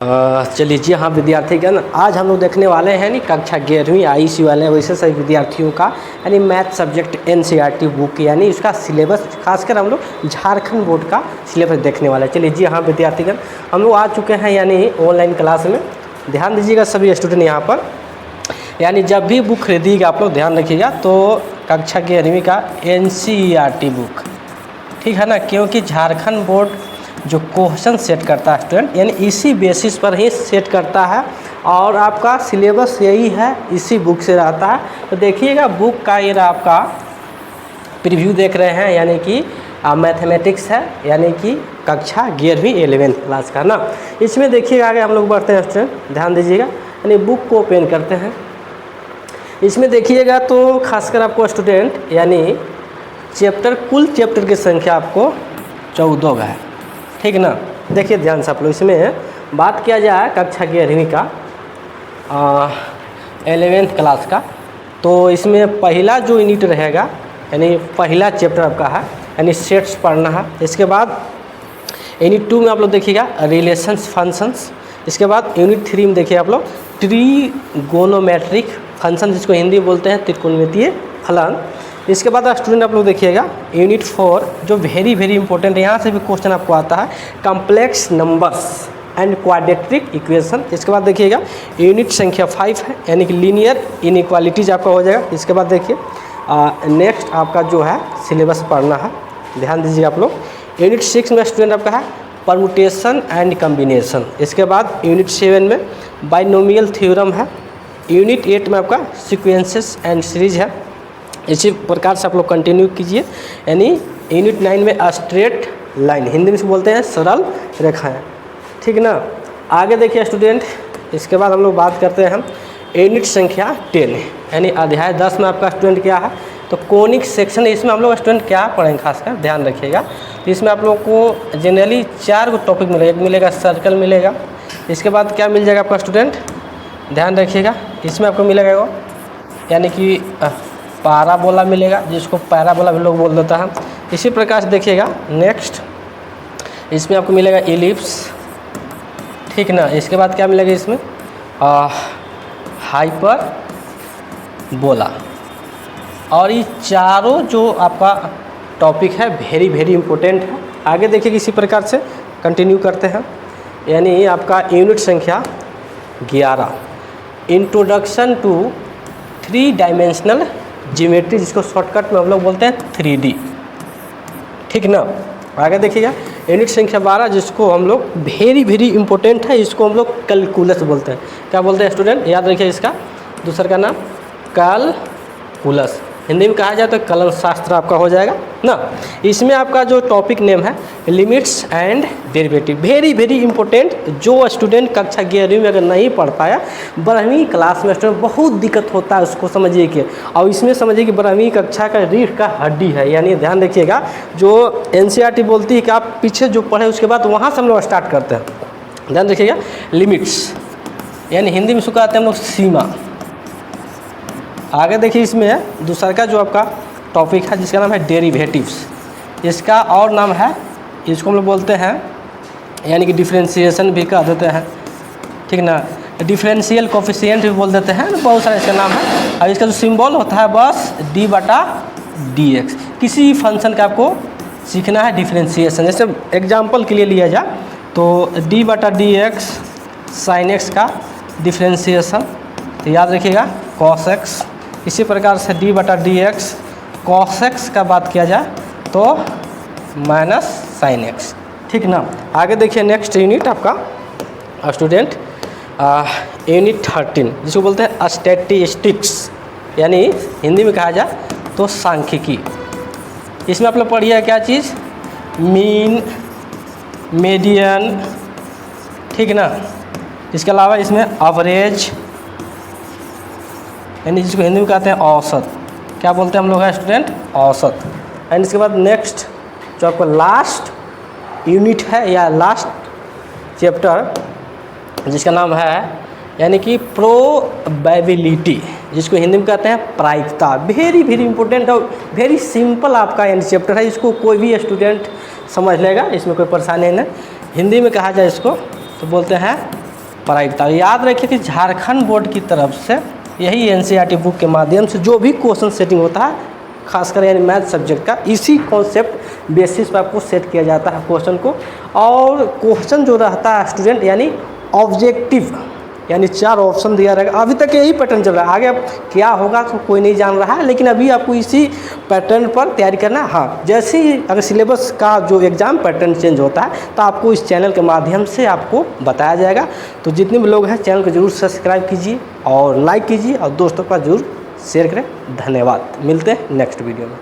चलिए जी हाँ विद्यार्थीगण, आज हम लोग देखने वाले हैं नहीं कक्षा 11वीं आईसी वाले वैसे सभी विद्यार्थियों का यानी मैथ सब्जेक्ट एनसीईआरटी बुक यानी उसका सिलेबस, खासकर हम लोग झारखंड बोर्ड का सिलेबस देखने वाले हैं। चलिए जी हाँ विद्यार्थीगण, हम लोग आ चुके हैं यानी ऑनलाइन क्लास में। ध्यान दीजिएगा सभी स्टूडेंट यहाँ पर, यानी जब भी बुक खरीदिएगा आप लोग ध्यान रखिएगा तो कक्षा 11वीं का एनसीईआरटी बुक, ठीक है ना, क्योंकि झारखंड बोर्ड जो क्वेश्चन सेट करता है स्टूडेंट यानी इसी बेसिस पर ही सेट करता है और आपका सिलेबस यही है, इसी बुक से रहता है। तो देखिएगा बुक का ये आपका प्रीव्यू देख रहे हैं, यानी कि मैथमेटिक्स है, यानी कि कक्षा 11वीं 11th क्लास का ना। इसमें देखिएगा आगे हम लोग बढ़ते हैं स्टूडेंट, ध्यान दीजिएगा, यानी बुक को ओपन करते हैं। इसमें देखिएगा तो खासकर आपको स्टूडेंट यानी कुल चैप्टर की संख्या आपको 14 है, ठीक ना। देखिए ध्यान से आप लोग, इसमें बात किया जाए कक्षा 11वीं का 11th क्लास का, तो इसमें पहला जो यूनिट रहेगा यानी पहला चैप्टर आपका है यानी सेट्स पढ़ना है। इसके बाद यूनिट 2 में आप लोग देखिएगा रिलेशंस फंक्शंस। इसके बाद यूनिट 3 में देखिए आप लोग ट्रिगोनोमेट्रिक फंक्शन, जिसको हिंदी में बोलते हैं त्रिकोणमितीय फलन। इसके बाद स्टूडेंट आप लोग देखिएगा यूनिट 4 जो वेरी इंपॉर्टेंट है, यहाँ से भी क्वेश्चन आपको आता है, complex numbers and quadratic equation. इसके बाद देखिएगा यूनिट संख्या 5 है यानी कि लीनियर इनइक्वालिटीज आपका हो जाएगा। इसके बाद देखिए नेक्स्ट आपका जो है सिलेबस पढ़ना है, ध्यान दीजिए आप लोग। यूनिट 6 में स्टूडेंट आपका है परमुटेशन एंड कम्बिनेशन। इसके बाद यूनिट 7 में बाइनोमियल थ्योरम है। यूनिट 8 में आपका सीक्वेंसेस एंड सीरीज है। इसी प्रकार से आप लोग कंटिन्यू कीजिए, यानी यूनिट 9 में स्ट्रेट लाइन, हिंदी में से बोलते हैं सरल रेखाएं, ठीक ना। आगे देखिए स्टूडेंट, इसके बाद हम लोग बात करते हैं यूनिट संख्या 10 यानी अध्याय 10 में आपका स्टूडेंट क्या है तो कोनिक सेक्शन। इसमें हम लोग स्टूडेंट क्या पढ़ेंगे खासकर ध्यान रखिएगा। तो इसमें आप लोग को जनरली 4 टॉपिक मिलेगा, एक मिलेगा सर्कल मिलेगा। इसके बाद क्या मिल जाएगा आपका स्टूडेंट, ध्यान रखिएगा, इसमें आपको मिलेगा वो यानी कि पैराबोला मिलेगा, जिसको पैराबोला भी लोग बोल देता है। इसी प्रकार से देखिएगा नेक्स्ट इसमें आपको मिलेगा इलिप्स, ठीक ना। इसके बाद क्या मिलेगा इसमें हाइपरबोला। और ये चारों जो आपका टॉपिक है वेरी इंपॉर्टेंट है। आगे देखिए इसी प्रकार से कंटिन्यू करते हैं, यानी आपका यूनिट संख्या 11 इंट्रोडक्शन टू 3 डायमेंशनल ज्योमेट्री, जिसको शॉर्टकट में हम लोग बोलते हैं 3D, ठीक ना। आगे देखिएगा यूनिट संख्या 12 जिसको हम लोग वेरी इंपॉर्टेंट है, इसको हम लोग कैलकुलस बोलते हैं। क्या बोलते हैं स्टूडेंट, याद रखिए इसका दूसरा का नाम कैलकुलस, हिंदी में कहा जाए तो कलन शास्त्र आपका हो जाएगा ना। इसमें आपका जो टॉपिक नेम है limits and derivative, very important. जो स्टूडेंट कक्षा 11वीं में अगर नहीं पढ़ पाया, 12वीं क्लास में स्टूडेंट बहुत दिक्कत होता है उसको समझिए कि, और इसमें समझिए कि 12वीं कक्षा का रीढ़ का हड्डी है। यानी ध्यान रखिएगा जो एनसीईआरटी बोलती है कि आप पीछे जो पढ़े उसके बाद वहाँ से हम लोग स्टार्ट करते हैं। ध्यान रखिएगा लिमिट्स यानी हिंदी में उसको कहते हैं हम लोग सीमा। आगे देखिए इसमें दूसरा का जो आपका टॉपिक है जिसका नाम है डेरिवेटिव्स, इसका और नाम है, इसको हम लोग बोलते हैं यानी कि डिफरेंशिएशन भी कह देते हैं, ठीक ना, डिफरेंशियल कोफिशिएंट भी बोल देते हैं, बहुत सारा इसका नाम है। और इसका जो सिंबल होता है बस d/dx। किसी फंक्शन का आपको सीखना है डिफरेंशिएशन, जैसे एग्जाम्पल के लिए लिया जाए तो d/dx sin x का डिफरेंशिएशन, तो याद रखिएगा cos x। इसी प्रकार से d/dx cos x का बात किया जाए तो माइनस sin x, ठीक ना। आगे देखिए नेक्स्ट यूनिट आपका स्टूडेंट यूनिट 13 जिसको बोलते हैं स्टैटिस्टिक्स, यानी हिंदी में कहा जाए तो सांख्यिकी। इसमें आप लोग पढ़िए क्या चीज़, मीन, मीडियन, ठीक ना। इसके अलावा इसमें एवरेज यानी जिसको हिंदी में कहते हैं औसत, क्या बोलते हैं हम लोग है स्टूडेंट, औसत। एंड इसके बाद नेक्स्ट जो आपका लास्ट यूनिट है या लास्ट चैप्टर जिसका नाम है यानी कि प्रोबेबिलिटी, जिसको हिंदी में कहते हैं प्रायिकता। वेरी इंपॉर्टेंट और वेरी सिंपल आपका यानी चैप्टर है, इसको कोई भी स्टूडेंट समझ लेगा, इसमें कोई परेशानी नहीं। हिंदी में कहा जाए इसको तो बोलते हैं प्रायिकता। याद रखिए कि झारखंड बोर्ड की तरफ से यही एनसीईआरटी बुक के माध्यम से जो भी क्वेश्चन सेटिंग होता है, खासकर यानी मैथ सब्जेक्ट का, इसी कॉन्सेप्ट बेसिस पर आपको सेट किया जाता है क्वेश्चन को। और क्वेश्चन जो रहता है स्टूडेंट यानी ऑब्जेक्टिव, यानी 4 ऑप्शन दिया रहेगा। अभी तक यही पैटर्न चल रहा है, आगे अब क्या होगा तो कोई नहीं जान रहा है, लेकिन अभी आपको इसी पैटर्न पर तैयारी करना है। हाँ, जैसे ही अगर सिलेबस का जो एग्ज़ाम पैटर्न चेंज होता है तो आपको इस चैनल के माध्यम से आपको बताया जाएगा। तो जितने भी लोग हैं चैनल को ज़रूर सब्सक्राइब कीजिए और लाइक कीजिए और दोस्तों का ज़रूर शेयर करें। धन्यवाद, मिलते हैं नेक्स्ट वीडियो में।